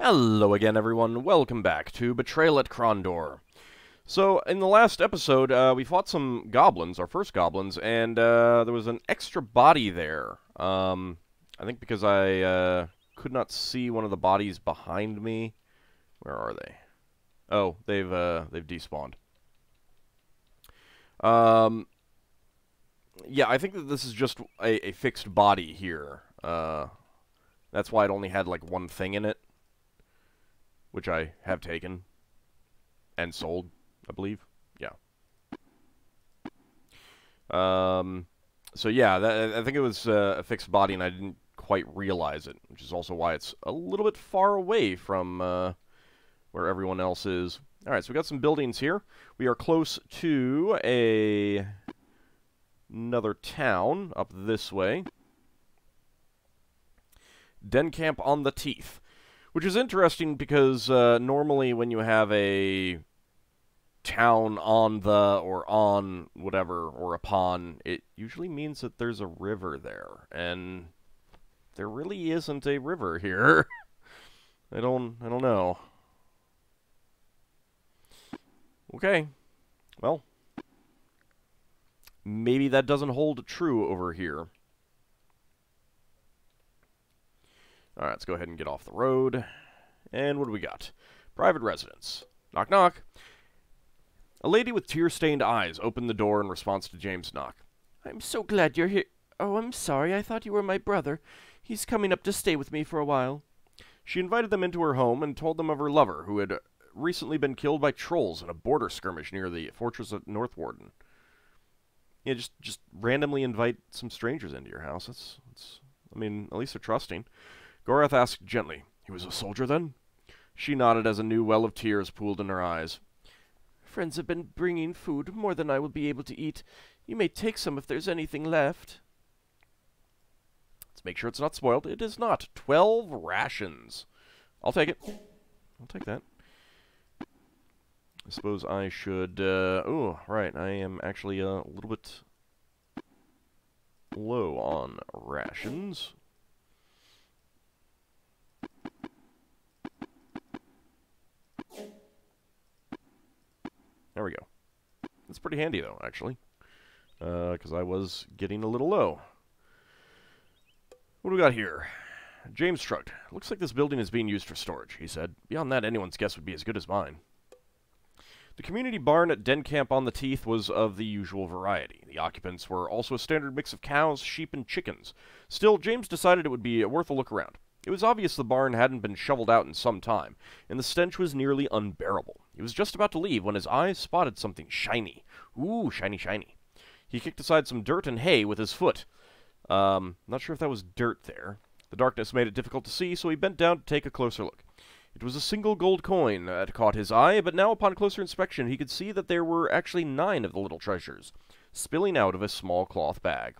Hello again, everyone. Welcome back to Betrayal at Krondor. So, in the last episode, we fought some goblins, our first goblins, and there was an extra body there. I think because I could not see one of the bodies behind me. Where are they? Oh, they've despawned. Yeah, I think that this is just a fixed body here. That's why it only had like one thing in it, which I have taken and sold, I believe. Yeah. So yeah, I think it was a fixed body, and I didn't quite realize it, which is also why it's a little bit far away from where everyone else is. All right, so we got some buildings here. We are close to another town up this way. Dencamp on the Teeth. Which is interesting because normally when you have a town on the, or on whatever, or upon, it usually means that there's a river there. And there really isn't a river here. I don't know. Okay. Well, maybe that doesn't hold true over here. Alright, let's go ahead and get off the road. And what do we got? Private residence. Knock, knock. A lady with tear-stained eyes opened the door in response to James' knock. I'm so glad you're here. Oh, I'm sorry. I thought you were my brother. He's coming up to stay with me for a while. She invited them into her home and told them of her lover, who had recently been killed by trolls in a border skirmish near the fortress of Northwarden. Yeah, just randomly invite some strangers into your house. That's I mean, at least they're trusting. Gorath asked gently, "He was a soldier, then?" She nodded as a new well of tears pooled in her eyes. Friends have been bringing food, more than I will be able to eat. You may take some if there's anything left. Let's make sure it's not spoiled. It is not. 12 rations. I'll take it. I'll take that. I suppose I should... oh, right. I am actually a little bit low on rations. There we go. It's pretty handy, though, actually. Because I was getting a little low. What do we got here? James shrugged. Looks like this building is being used for storage, he said. Beyond that, anyone's guess would be as good as mine. The community barn at Dencamp on the Teeth was of the usual variety. The occupants were also a standard mix of cows, sheep, and chickens. Still, James decided it would be worth a look around. It was obvious the barn hadn't been shoveled out in some time, and the stench was nearly unbearable. He was just about to leave when his eyes spotted something shiny. Ooh, shiny, shiny. He kicked aside some dirt and hay with his foot. Not sure if that was dirt there. The darkness made it difficult to see, so he bent down to take a closer look. It was a single gold coin that caught his eye, but now upon closer inspection he could see that there were actually 9 of the little treasures, spilling out of a small cloth bag.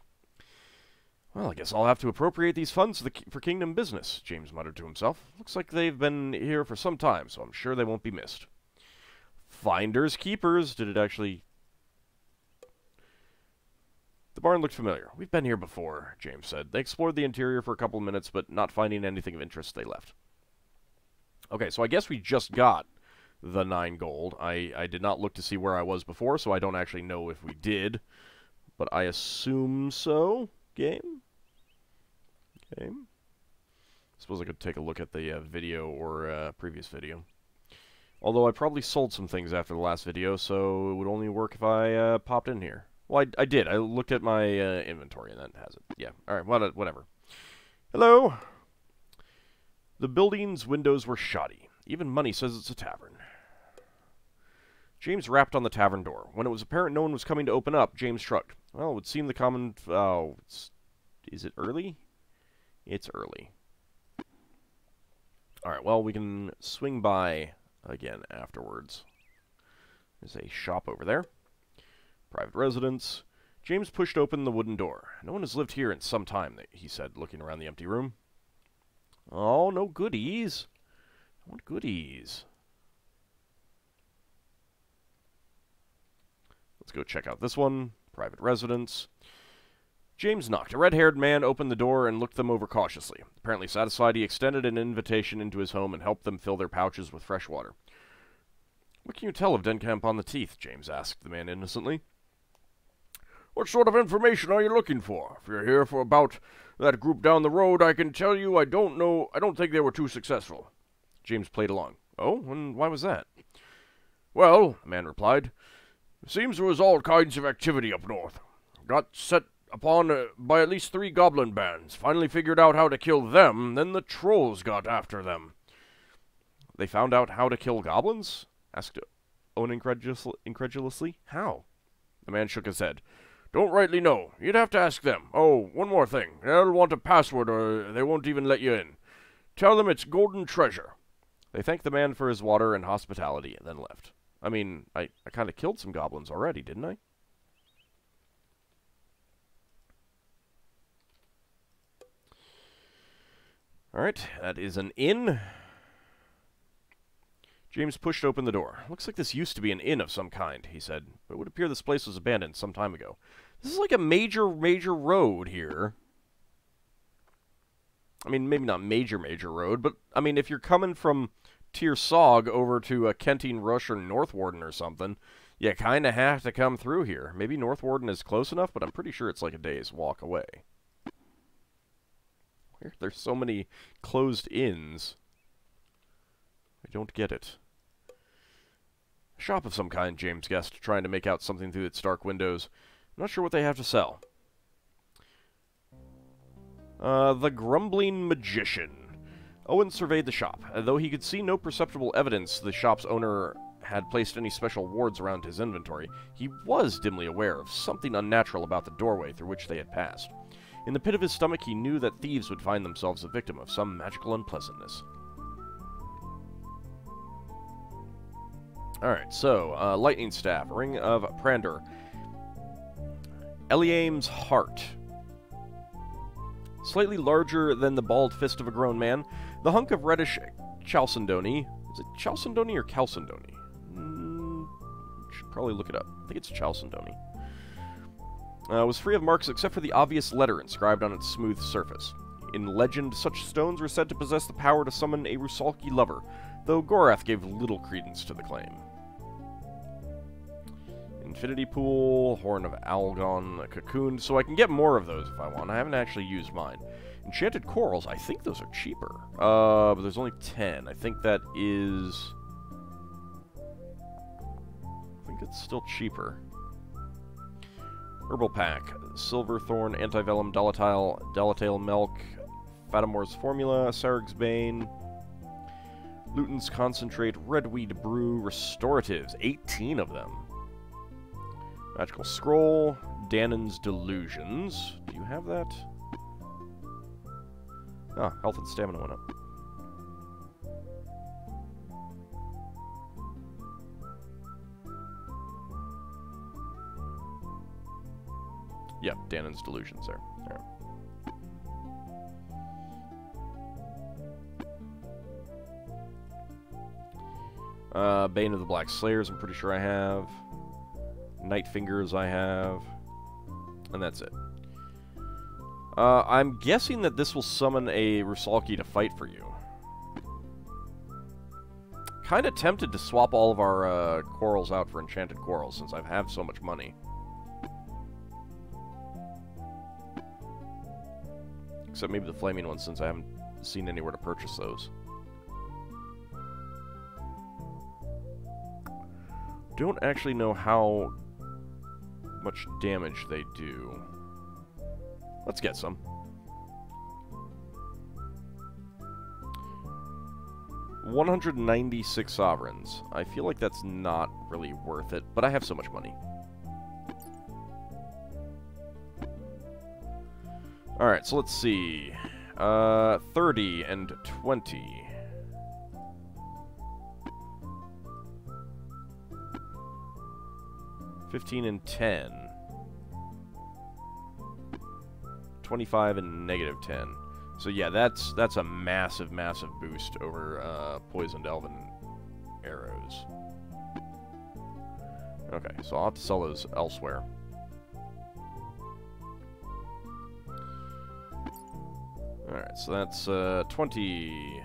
Well, I guess I'll have to appropriate these funds for kingdom business, James muttered to himself. Looks like they've been here for some time, so I'm sure they won't be missed. Finders keepers. Did it actually... The barn looked familiar. We've been here before, James said. They explored the interior for a couple of minutes, but not finding anything of interest, they left. Okay, so I guess we just got the 9 gold. I did not look to see where I was before, so I don't actually know if we did. But I assume so. Game? Okay. Suppose I could take a look at the video or previous video. Although I probably sold some things after the last video, so it would only work if I popped in here. Well, I did. I looked at my inventory, and that has it. Yeah, alright, whatever. Hello? The building's windows were shoddy. Even money says it's a tavern. James rapped on the tavern door. When it was apparent no one was coming to open up, James shrugged. Well, it would seem the common... Oh, is it early? It's early. Alright, well, we can swing by again afterwards. There's a shop over there. Private residence. James pushed open the wooden door. No one has lived here in some time, he said, looking around the empty room. Oh, no goodies. I want goodies. Let's go check out this one. Private residence. James knocked. A red-haired man opened the door and looked them over cautiously. Apparently satisfied, he extended an invitation into his home and helped them fill their pouches with fresh water. "What can you tell of Dencamp on the Teeth?" James asked the man innocently. "What sort of information are you looking for? If you're here for about that group down the road, I can tell you I don't think they were too successful." James played along. "Oh, and why was that?" "Well," the man replied, "it seems there was all kinds of activity up north. Got set upon by at least 3 goblin bands. Finally figured out how to kill them, then the trolls got after them." "They found out how to kill goblins?" asked Owen incredulously. "How?" The man shook his head. "Don't rightly know. You'd have to ask them. Oh, one more thing. They'll want a password or they won't even let you in. Tell them it's golden treasure." They thanked the man for his water and hospitality and then left. I mean, I kind of killed some goblins already, didn't I? Alright, that is an inn. James pushed open the door. "Looks like this used to be an inn of some kind," he said, "but it would appear this place was abandoned some time ago. This is like a major road here. I mean, maybe not major road, but, I mean, if you're coming from Tir Sog over to Kentine Rush or North Warden or something, you kind of have to come through here. Maybe North Warden is close enough, but I'm pretty sure it's like a day's walk away. There's so many closed inns. I don't get it. A shop of some kind, James guessed, trying to make out something through its dark windows. I'm not sure what they have to sell. The Grumbling Magician. Owen surveyed the shop. Though he could see no perceptible evidence the shop's owner had placed any special wards around his inventory, he was dimly aware of something unnatural about the doorway through which they had passed. In the pit of his stomach, he knew that thieves would find themselves a victim of some magical unpleasantness. Alright, so, Lightning Staff, Ring of Prandor, Eliame's Heart. Slightly larger than the bald fist of a grown man, the hunk of reddish chalcedony... Is it chalcedony or calcedony? Should probably look it up. I think it's chalcedony. Was free of marks except for the obvious letter inscribed on its smooth surface. In legend, such stones were said to possess the power to summon a Rusalki lover, though Gorath gave little credence to the claim. Infinity Pool, Horn of Algon, Cocoon, so I can get more of those if I want. I haven't actually used mine. Enchanted Corals, I think those are cheaper. But there's only 10. I think that is... I think it's still cheaper. Herbal Pack, Silverthorn, Antivellum, Delatile Milk, Fatamor's Formula, Sarig's Bane, Luton's Concentrate, Redweed Brew, Restoratives, 18 of them. Magical Scroll, Danon's Delusions. Do you have that? Ah, health and stamina went up. Yeah, Danon's Delusions there. Alright. Bane of the Black Slayers, I'm pretty sure I have. Night Fingers I have. And that's it. I'm guessing that this will summon a Rusalki to fight for you. Kinda tempted to swap all of our corals out for enchanted corals since I have so much money. Except maybe the flaming ones, since I haven't seen anywhere to purchase those. Don't actually know how much damage they do. Let's get some. $196 sovereigns. I feel like that's not really worth it, but I have so much money. Alright, so let's see. 30 and 20. $15 and 10. 25 and -10. So yeah, that's a massive, massive boost over Poisoned Elven arrows. Okay, so I'll have to sell those elsewhere. Alright, so that's 20,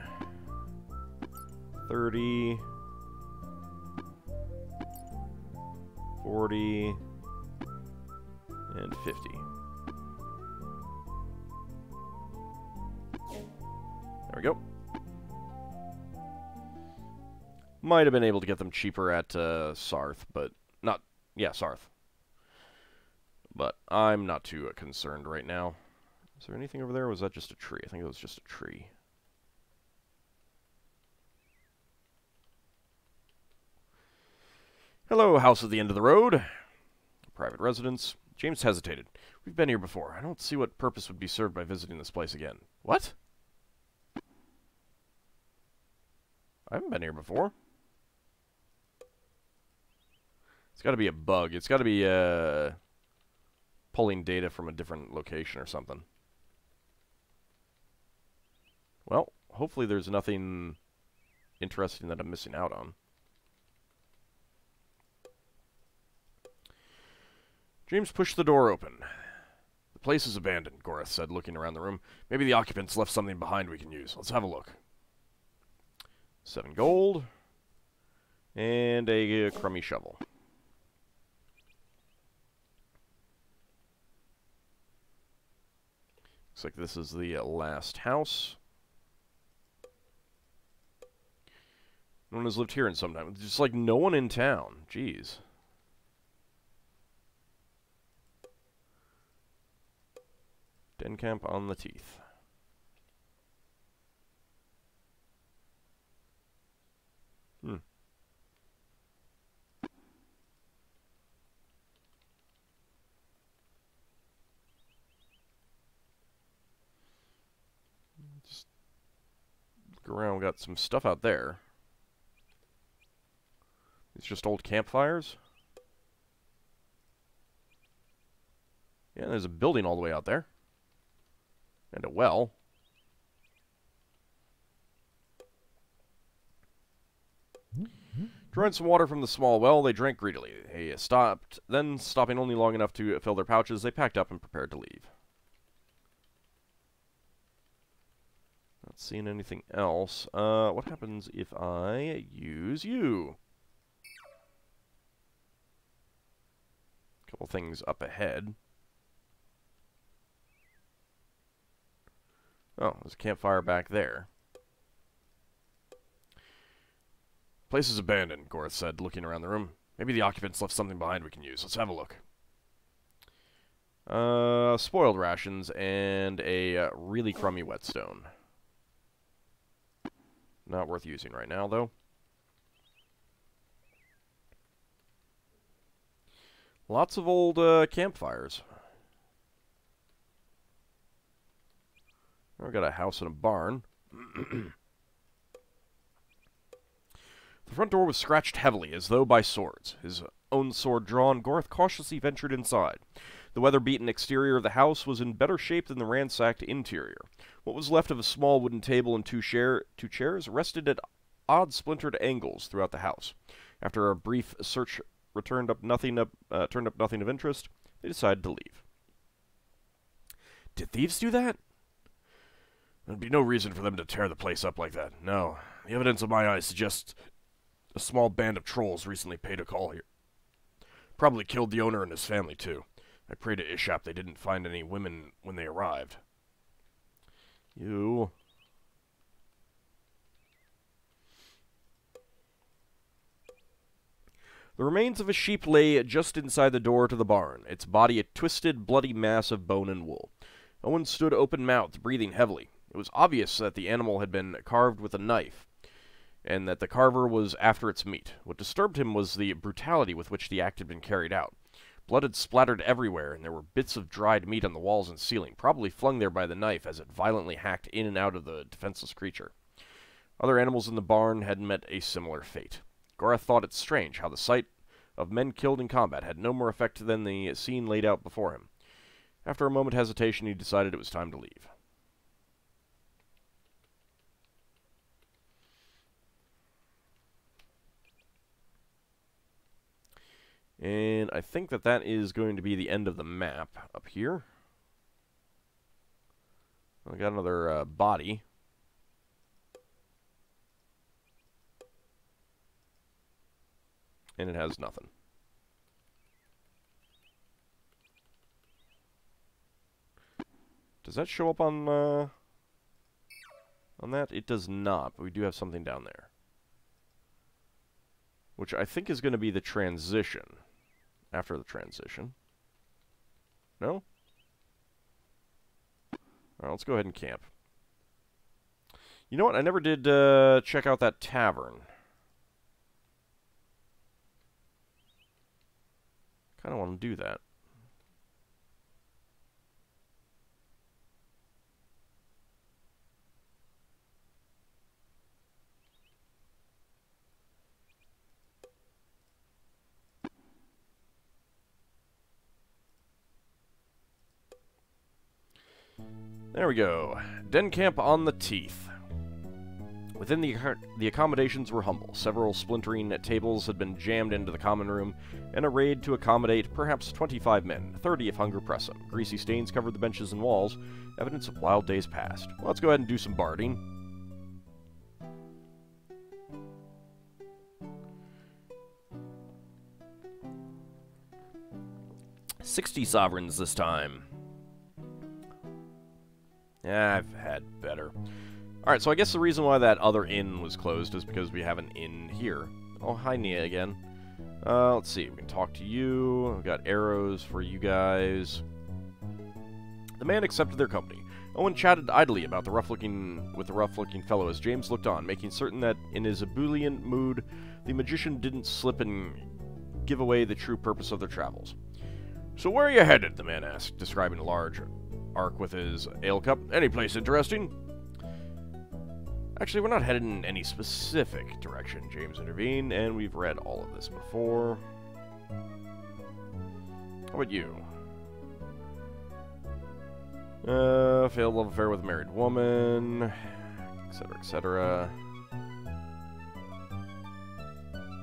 30, 40, and 50. There we go. Might have been able to get them cheaper at Sarth, but not... Yeah, Sarth. But I'm not too concerned right now. Is there anything over there, or was that just a tree? I think it was just a tree. Hello, house at the end of the road. Private residence. James hesitated. We've been here before. I don't see what purpose would be served by visiting this place again. What? I haven't been here before. It's got to be a bug. It's got to be pulling data from a different location or something. Well, hopefully there's nothing interesting that I'm missing out on. James pushed the door open. The place is abandoned, Goreth said, looking around the room. Maybe the occupants left something behind we can use. Let's have a look. 7 gold. And a crummy shovel. Looks like this is the last house. No one has lived here in some time. Just like no one in town. Jeez. Dencamp on the Teeth. Just look around. We got some stuff out there. It's just old campfires. Yeah, there's a building all the way out there. And a well. Drawing some water from the small well, they drank greedily. They stopped, then stopping only long enough to fill their pouches, they packed up and prepared to leave. Not seeing anything else. What happens if I use you? Couple things up ahead. Oh, there's a campfire back there. Place is abandoned, Goreth said, looking around the room. Maybe the occupants left something behind we can use. Let's have a look. Spoiled rations and a really crummy whetstone. Not worth using right now, though. Lots of old campfires. We've got a house and a barn. The front door was scratched heavily, as though by swords. His own sword drawn, Goreth cautiously ventured inside. The weather-beaten exterior of the house was in better shape than the ransacked interior. What was left of a small wooden table and two chairs rested at odd splintered angles throughout the house. After a brief search turned up nothing of interest, they decided to leave. Did thieves do that? There'd be no reason for them to tear the place up like that. No. The evidence of my eyes suggests a small band of trolls recently paid a call here. Probably killed the owner and his family, too. I pray to Ishap they didn't find any women when they arrived. You... The remains of a sheep lay just inside the door to the barn, its body a twisted, bloody mass of bone and wool. Owen stood open-mouthed, breathing heavily. It was obvious that the animal had been carved with a knife, and that the carver was after its meat. What disturbed him was the brutality with which the act had been carried out. Blood had splattered everywhere, and there were bits of dried meat on the walls and ceiling, probably flung there by the knife as it violently hacked in and out of the defenseless creature. Other animals in the barn had met a similar fate. Goreth thought it strange how the sight of men killed in combat had no more effect than the scene laid out before him. After a moment's hesitation, he decided it was time to leave. And I think that is going to be the end of the map up here. I got another body. And it has nothing. Does that show up on that? It does not, but we do have something down there. Which I think is going to be the transition. After the transition. No? Alright, let's go ahead and camp. You know what? I never did check out that tavern. Kind of want to do that. There we go. Dencamp on the Teeth. Within the accommodations were humble. Several splintering tables had been jammed into the common room, and a raid to accommodate perhaps 25 men, 30 if hunger pressed them. Greasy stains covered the benches and walls, evidence of wild days past. Well, let's go ahead and do some barding. $60 sovereigns this time. Yeah, I've had better. Alright, so I guess the reason why that other inn was closed is because we have an inn here. Oh, hi, Nia again. Let's see, we can talk to you. We've got arrows for you guys. The man accepted their company. Owen chatted idly about the rough-looking fellow as James looked on, making certain that in his ebullient mood, the magician didn't slip and give away the true purpose of their travels. So where are you headed? The man asked, describing a large arc with his ale cup. Any place interesting? Actually, we're not headed in any specific direction, James intervened, and we've read all of this before. How about you? Failed love affair with a married woman, etc., etc.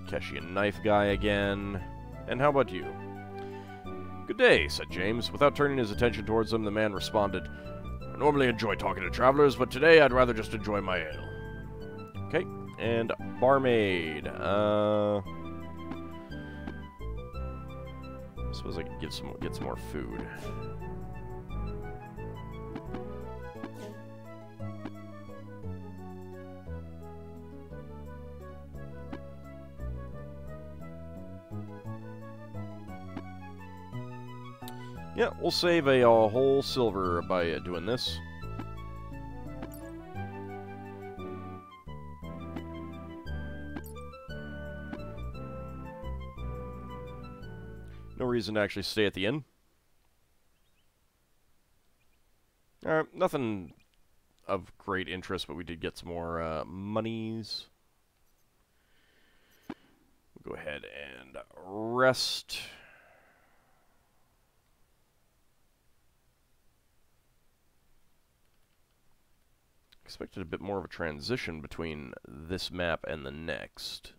Keshian knife guy again. And how about you? Good day, said James. Without turning his attention towards him, the man responded, I normally enjoy talking to travelers, but today I'd rather just enjoy my ale. Okay, and barmaid. I suppose I could get some more food. Yeah, we'll save a whole silver by doing this. No reason to actually stay at the inn. Alright, nothing of great interest, but we did get some more monies. We'll go ahead and rest. Expected a bit more of a transition between this map and the next.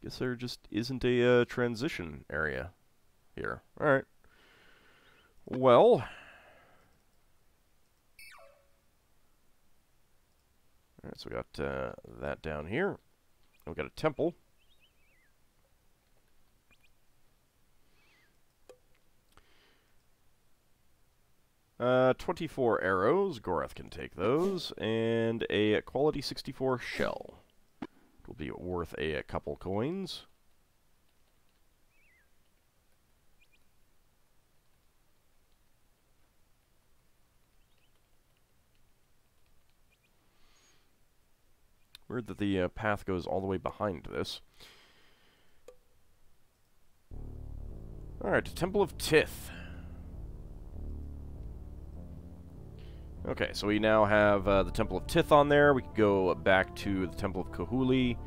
Guess there just isn't a transition area here. Alright. Well. Alright, so we got that down here. We've got a temple. Uh, 24 arrows. Gorath can take those. And a quality 64 shell. It will be worth a couple coins. Weird that the path goes all the way behind this. Alright, Temple of Tith. Okay, so we now have the Temple of Tith on there. We could go back to the Temple of Kahuli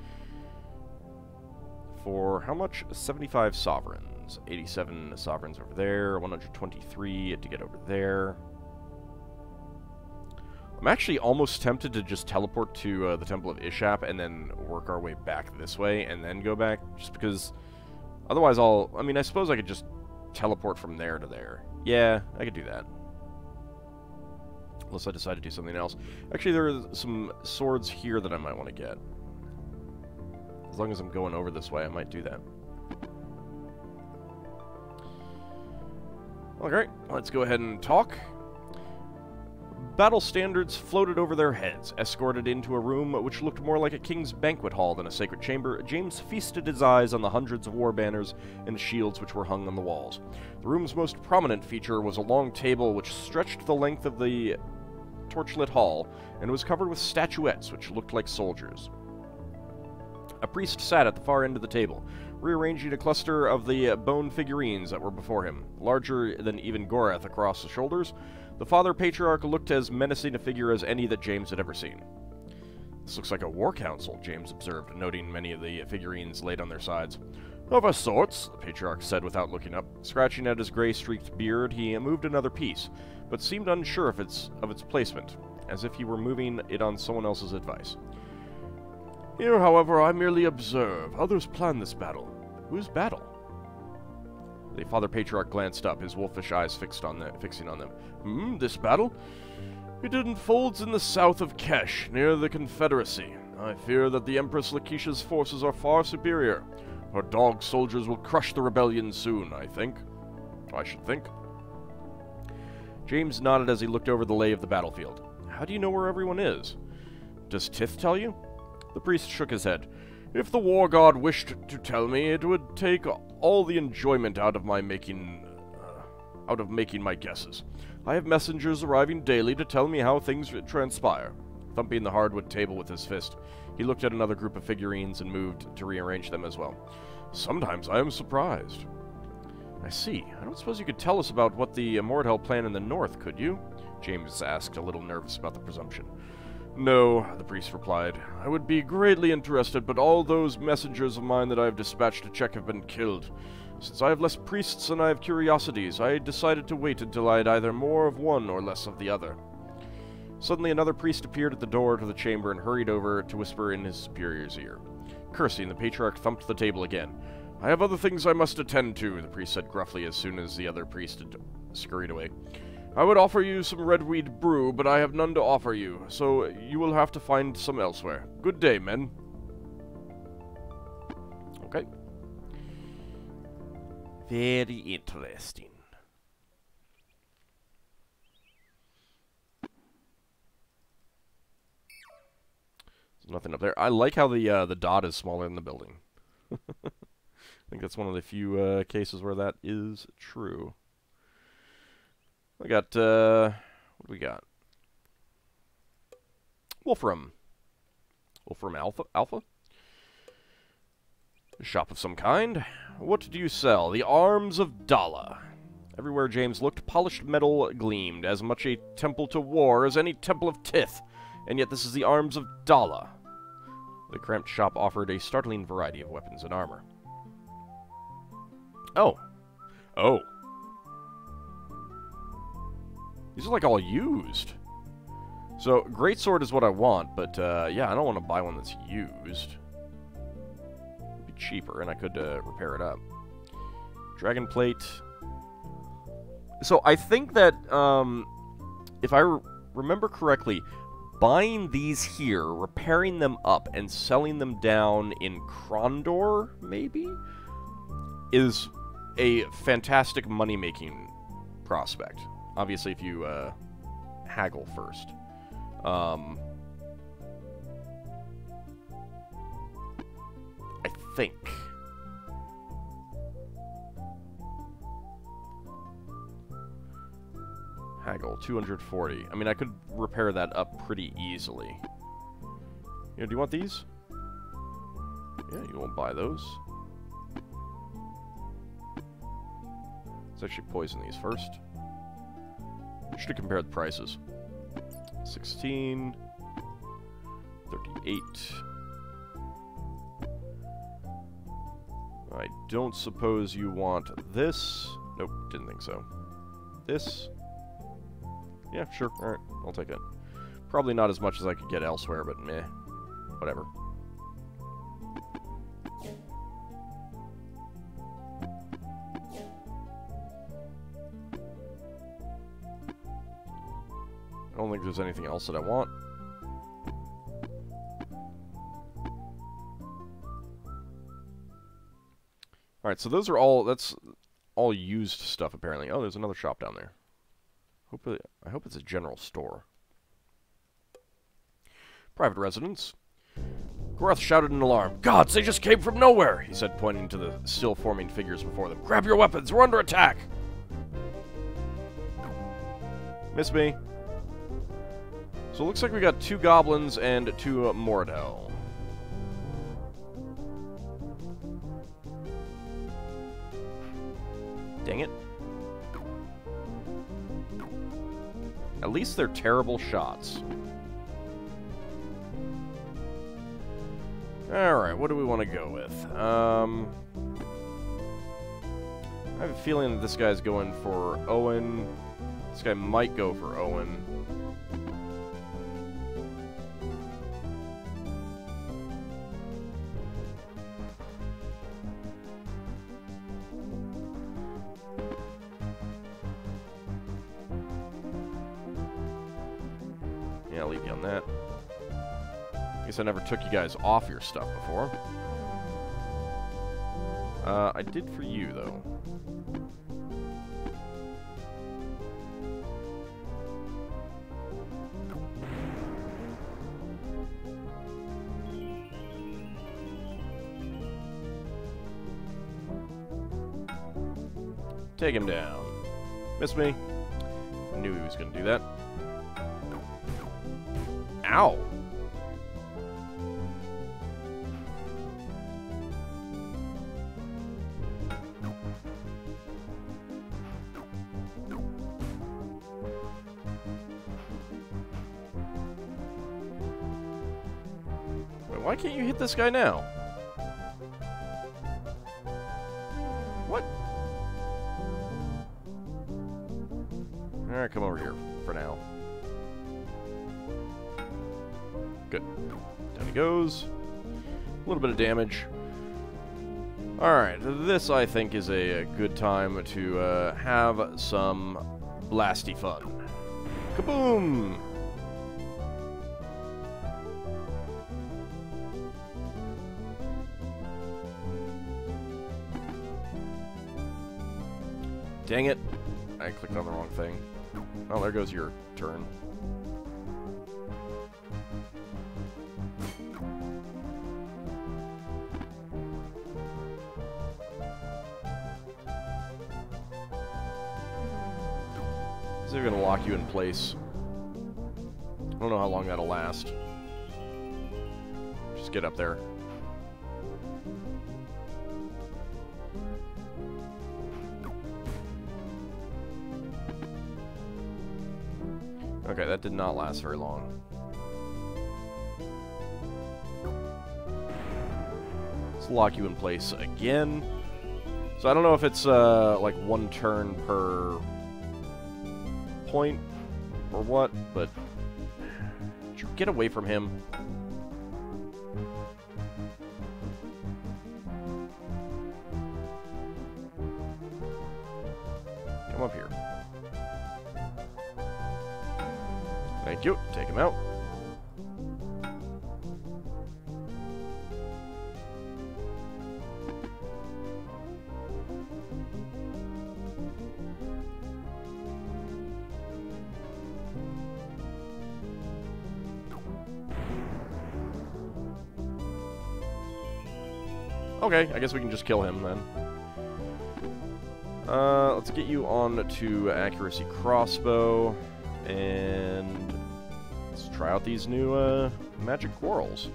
for how much? 75 sovereigns. 87 sovereigns over there. 123 to get over there. I'm actually almost tempted to just teleport to the Temple of Ishap and then work our way back this way and then go back, just because otherwise I mean, I suppose I could just teleport from there to there. Yeah, I could do that. Unless I decide to do something else. Actually, there are some swords here that I might want to get. As long as I'm going over this way, I might do that. Alright, let's go ahead and talk. Battle standards floated over their heads. Escorted into a room which looked more like a king's banquet hall than a sacred chamber, James feasted his eyes on the hundreds of war banners and shields which were hung on the walls. The room's most prominent feature was a long table which stretched the length of the torchlit hall and was covered with statuettes which looked like soldiers. A priest sat at the far end of the table, rearranging a cluster of the bone figurines that were before him, larger than even Gorath across the shoulders. The Father Patriarch looked as menacing a figure as any that James had ever seen. This looks like a war council, James observed, noting many of the figurines laid on their sides. Of a sorts, the Patriarch said without looking up. Scratching at his gray-streaked beard, he moved another piece, but seemed unsure of its placement, as if he were moving it on someone else's advice. Here, however, I merely observe. Others plan this battle. Whose battle? The Father Patriarch glanced up, his wolfish eyes fixing on them. This battle? It unfolds in the south of Kesh, near the Confederacy. I fear that the Empress Lakeisha's forces are far superior. Her dog soldiers will crush the rebellion soon, I should think. James nodded as he looked over the lay of the battlefield. How do you know where everyone is? Does Tith tell you? The priest shook his head. If the war god wished to tell me, it would take all the enjoyment out of making my guesses. I have messengers arriving daily to tell me how things transpire. Thumping the hardwood table with his fist, he looked at another group of figurines and moved to rearrange them as well. Sometimes I am surprised. I see. I don't suppose you could tell us about what the Mordhel plan in the north, could you? James asked, a little nervous about the presumption. No, the priest replied. I would be greatly interested, but all those messengers of mine that I have dispatched to check have been killed. Since I have less priests than I have curiosities, I decided to wait until I had either more of one or less of the other. Suddenly another priest appeared at the door to the chamber and hurried over to whisper in his superior's ear. Cursing, the Patriarch thumped the table again. I have other things I must attend to, the priest said gruffly as soon as the other priest had scurried away. I would offer you some redweed brew, but I have none to offer you, so you will have to find some elsewhere. Good day, men. Okay. Very interesting. There's nothing up there. I like how the dot is smaller than the building. I think that's one of the few cases where that is true. I got, what do we got? Wolfram. Wolfram Alpha? A shop of some kind. What do you sell? The arms of Dala. Everywhere James looked, polished metal gleamed, as much a temple to war as any temple of Tith. And yet this is the arms of Dala. The cramped shop offered a startling variety of weapons and armor. Oh. Oh. These are like all used. So, greatsword is what I want, but yeah, I don't want to buy one that's used. It'd be cheaper, and I could repair it up. Dragon plate. So, I think that, if I remember correctly, buying these here, repairing them up, and selling them down in Krondor, maybe, is a fantastic money-making prospect. Obviously, if you haggle first. I think. Haggle, 240. I mean, I could repair that up pretty easily. You know, do you want these? Yeah, you won't buy those. Let's actually poison these first. Should have compared the prices. 16, 38. I don't suppose you want this. Nope, didn't think so. This. Yeah, sure. Alright, I'll take it. Probably not as much as I could get elsewhere, but meh. Whatever. I don't think there's anything else that I want. Alright, so those are all, that's all used stuff, apparently. Oh, there's another shop down there. I hope it's a general store. Private residence. Groth shouted in alarm. "Gods, they just came from nowhere!" he said, pointing to the still-forming figures before them. "Grab your weapons, we're under attack!" Miss me. So it looks like we got 2 goblins and 2 Mordell. Dang it. At least they're terrible shots. Alright, what do we want to go with? I have a feeling that this guy's going for Owen. This guy might go for Owen. Yeah, I'll leave you on that. Guess I never took you guys off your stuff before. I did for you, though. Take him down. Miss me? I knew he was going to do that. Ow! Wait, why can't you hit this guy now? What? Alright, come over here for now. Good. Down he goes. A little bit of damage. Alright, this I think is a good time to have some blasty fun. Kaboom! Dang it. I clicked on the wrong thing. Oh, there goes your turn. Is it gonna lock you in place? I don't know how long that'll last. Just get up there. Okay, that did not last very long. Let's lock you in place again. So I don't know if it's like 1 turn per point or what, but get away from him. Come up here. Thank you. Take him out. Okay, I guess we can just kill him then. Let's get you on to accuracy crossbow, and let's try out these new magic quarrels.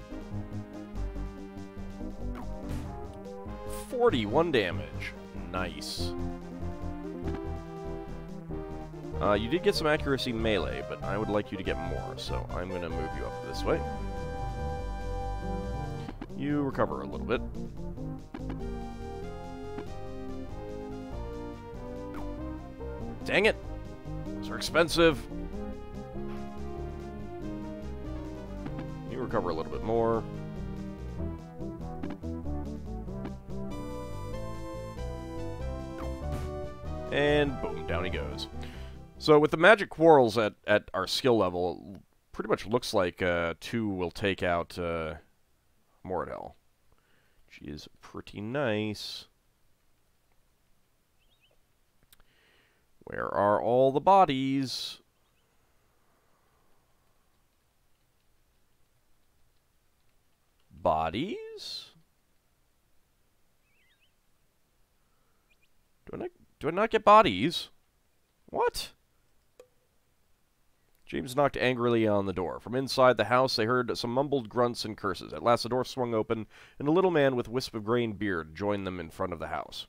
41 damage. Nice. You did get some accuracy melee, but I would like you to get more, so I'm going to move you up this way. You recover a little bit. Dang it! Those are expensive. recover a little bit more. And boom, down he goes. So with the magic quarrels at our skill level, it pretty much looks like 2 will take out Moradel. She is pretty nice. Where are all the bodies? Bodies? Do I not get bodies? What? James knocked angrily on the door. From inside the house, they heard some mumbled grunts and curses. At last, the door swung open, and a little man with wisp of gray and beard joined them in front of the house.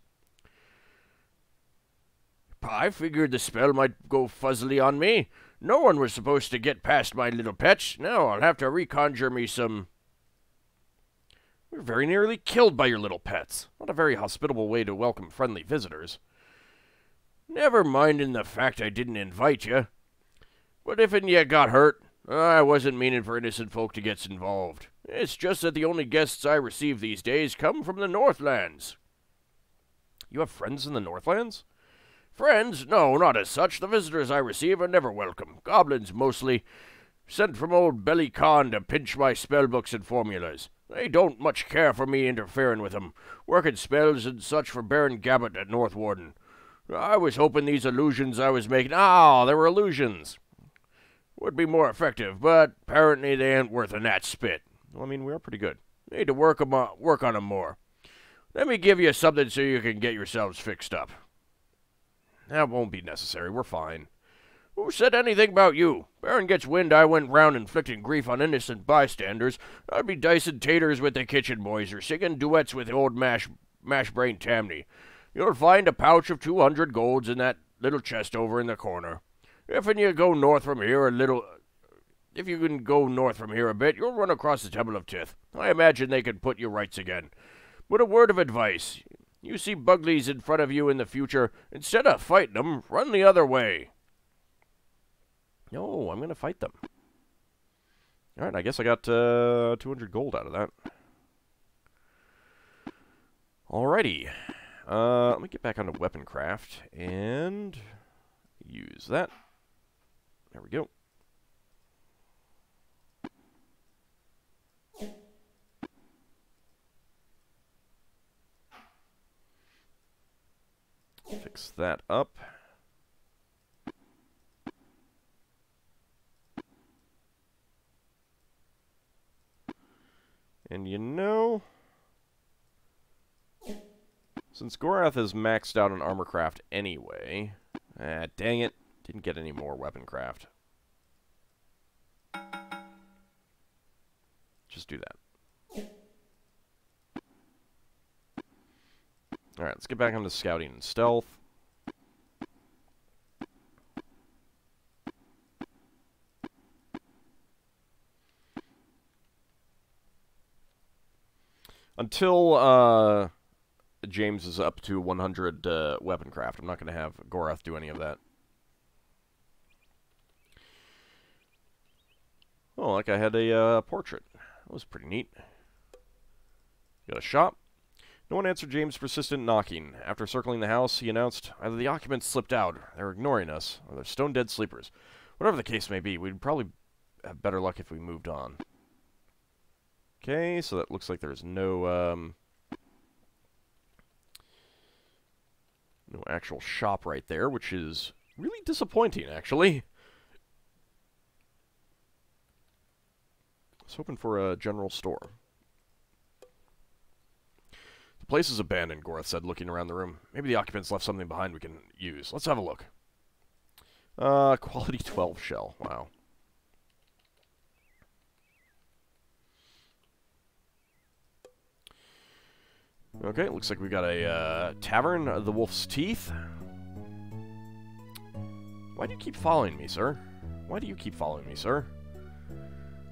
I figured the spell might go fuzzily on me. No one was supposed to get past my little pets. Now I'll have to reconjure me some... We were very nearly killed by your little pets. Not a very hospitable way to welcome friendly visitors. Never minding the fact I didn't invite you. But if you got hurt, I wasn't meaning for innocent folk to get involved. It's just that the only guests I receive these days come from the Northlands. You have friends in the Northlands? Friends? No, not as such. The visitors I receive are never welcome. Goblins, mostly. Sent from old Belly Khan to pinch my spellbooks and formulas. They don't much care for me interfering with them, working spells and such for Baron Gabbett at North Warden. I was hoping these illusions I was making... Ah, they were illusions. Would be more effective, but apparently they ain't worth a gnat's spit. Well, I mean, we are pretty good. Need to work on 'em more. Let me give you something so you can get yourselves fixed up. That won't be necessary. We're fine. Who said anything about you? Baron gets wind I went round inflicting grief on innocent bystanders. I'd be dicing taters with the kitchen boys or singing duets with old Mash-Brain Tamney. You'll find a pouch of 200 golds in that little chest over in the corner. If you can go north from here a bit, you'll run across the Temple of Tith. I imagine they can put you rights again. But a word of advice. You see Buglies in front of you in the future, instead of fighting them, run the other way. No, I'm going to fight them. Alright, I guess I got 200 gold out of that. Alrighty. Let me get back onto weapon craft and use that. There we go. Fix that up. And you know, since Gorath is maxed out on armor craft anyway, dang it, didn't get any more weapon craft. Just do that. Alright, let's get back onto scouting and stealth. Until James is up to 100 weapon craft, I'm not going to have Gorath do any of that. Oh, like I had a portrait. That was pretty neat. Got a shop. No one answered James' persistent knocking. After circling the house, he announced, either the occupants slipped out, they're ignoring us, or they're stone-dead sleepers. Whatever the case may be, we'd probably have better luck if we moved on. Okay, so that looks like there's no actual shop right there, which is really disappointing, actually. I was hoping for a general store. The place is abandoned, Gorath said, looking around the room. Maybe the occupants left something behind we can use. Let's have a look. Quality 12 shell. Wow. Okay, looks like we got a tavern, the Wolf's Teeth. Why do you keep following me, sir? Why do you keep following me, sir?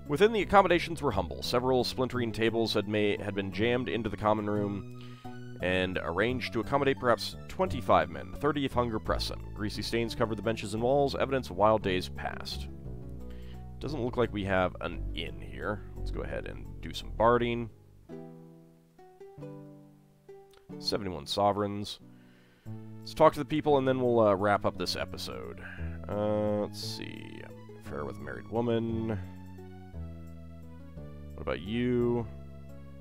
Within, the accommodations were humble. Several splintering tables had been jammed into the common room and arranged to accommodate perhaps 25 men. 30 if hunger pressed them. Greasy stains covered the benches and walls, evidence of wild days past. Doesn't look like we have an inn here. Let's go ahead and do some barding. 71 sovereigns. Let's talk to the people, and then we'll wrap up this episode. Let's see. Affair with married woman. What about you?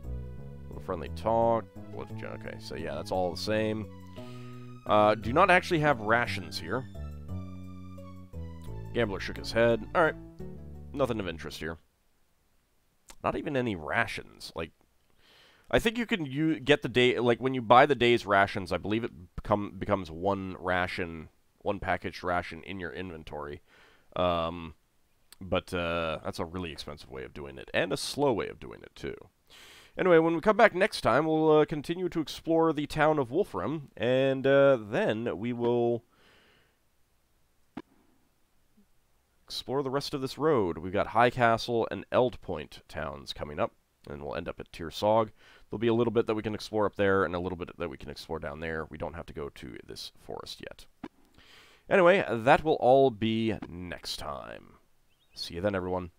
A little friendly talk. Okay, so yeah, that's all the same. Do not actually have rations here. Gambler shook his head. Alright. Nothing of interest here. Not even any rations. Like, I think you can get the day, like, when you buy the day's rations, I believe it becomes one ration, one packaged ration in your inventory. But that's a really expensive way of doing it, and a slow way of doing it, too. Anyway, when we come back next time, we'll continue to explore the town of Wolfram, and then we will explore the rest of this road. We've got High Castle and Eldpoint towns coming up, and we'll end up at Tirsog. There'll be a little bit that we can explore up there, and a little bit that we can explore down there. We don't have to go to this forest yet. Anyway, that will all be next time. See you then, everyone.